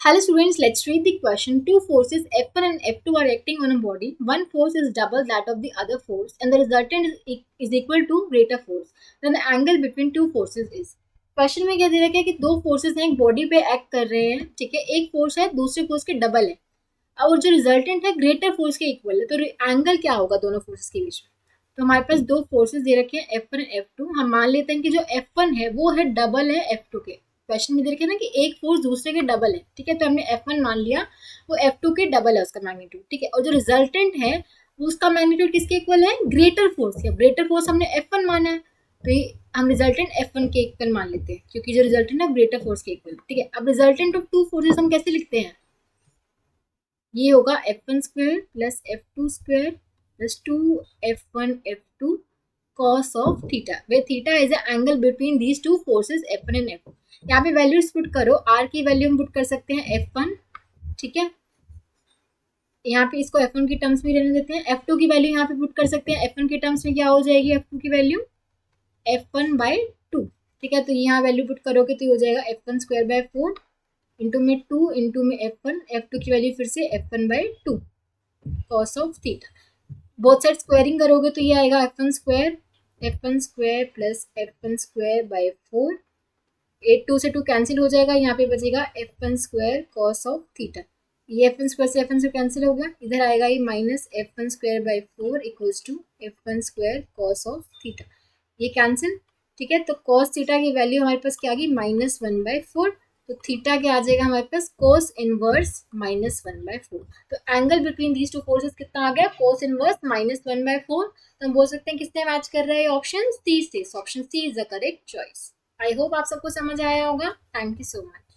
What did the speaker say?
Hello students, let's read the question. Two forces F1 and F2 are acting on a body. One force is double that of the other force and the resultant is equal to greater force. Then the angle between two forces is. Question में क्या दे रखा है कि दो forces हैं एक body पे act कर रहे हैं, ठीक है, एक फोर्स है दूसरे फोर्स के डबल है और जो रिजल्टेंट है ग्रेटर फोर्स के इक्वल है, तो एंगल क्या होगा दोनों फोर्सेस के बीच में। तो हमारे पास दो फोर्सेस दे रखे हैं F1 और F2। हम मान लेते हैं कि जो F1 है वो है डबल है F2 के। क्वेश्चन में दे रखे ना कि एक फोर्स दूसरे के डबल है, ठीक है, तो हमने F1 मान लिया, वो F2 के डबल है उसका मैग्नीट्यूड, ठीक है, और जो रिजल्टेंट है वो उसका मैग्नीट्यूड किसके इक्वल है, ग्रेटर फोर्स के। ग्रेटर फोर्स हमने F1 माना है तो ये हम रिजल्टेंट F1 के इक्वल मान लेते हैं क्योंकि जो रिजल्टेंट है ग्रेटर फोर्स के इक्वल, ठीक है। अब रिजल्टेंट ऑफ टू फोर्सेस हम कैसे लिखते हैं, ये होगा F1 square plus F2 square plus 2F1 F2 cos of theta, where theta is the angle between these two forces F1 and F2। यहाँ पे वैल्यूज पुट करो, R की वैल्यू हम पुट कर सकते हैं F1, ठीक है, यहाँ पे इसको F1 की टर्म्स में रहने देते हैं। F2 की वैल्यू यहाँ पे पुट कर सकते हैं, F1 की टर्म्स में क्या हो जाएगी, F2 की वैल्यू F1/2, ठीक है, तो यहाँ वैल्यू पुट करोगे तो हो जाएगा F1 स्क्वायर बाय 4 इंटू में 2 इंटू में F1, F2 की वैल्यू फिर से F1/2 cos of theta. Both side squaring करोगे तो ये आएगा F1 square plus F1 square by 4, 8 2 से 2 कैंसिल हो जाएगा, यहाँ पे बचेगा F1 square cos of theta. ये F1 स्क्वायर से F1 से कैंसिल हो गया, इधर आएगा ये minus F1 square by 4 equals to F1 square cos of theta, ये कैंसिल, ठीक है, तो cos थीटा की वैल्यू हमारे पास क्या आ गई, -1/4, तो थीटा क्या आ जाएगा हमारे पास, cos इनवर्स -1/4। तो angle between these two forces कितना आ गया, cos इनवर्स -1/4। तो हम बोल सकते हैं किससे मैच कर रहा है ऑप्शन सी से, option C is the correct choice. I hope आप सबको समझ आया होगा। Thank you so much.